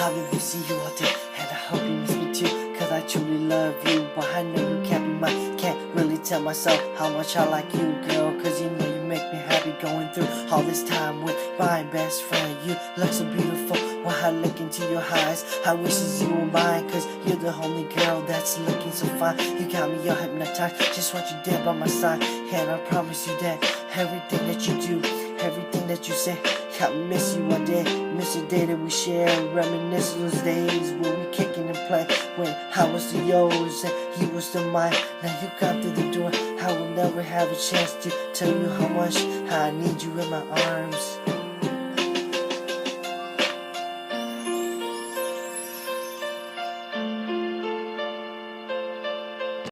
I've been missing you all day, and I hope you miss me too. Cause I truly love you, but I know you can't be mine. Can't really tell myself how much I like you, girl. Cause you know you make me happy going through all this time with my best friend. You look so beautiful when I look into your eyes. I wish that you were mine, cause you're the only girl that's looking so fine. You got me all hypnotized, just want you there by my side. And I promise you that everything that you do, everything that you say, I miss you all day, miss the day that we share. Reminisce those days when we kicking and play, when I was the yours and you was the mine. Now you come through the door, I will never have a chance to tell you how much I need you in my arms.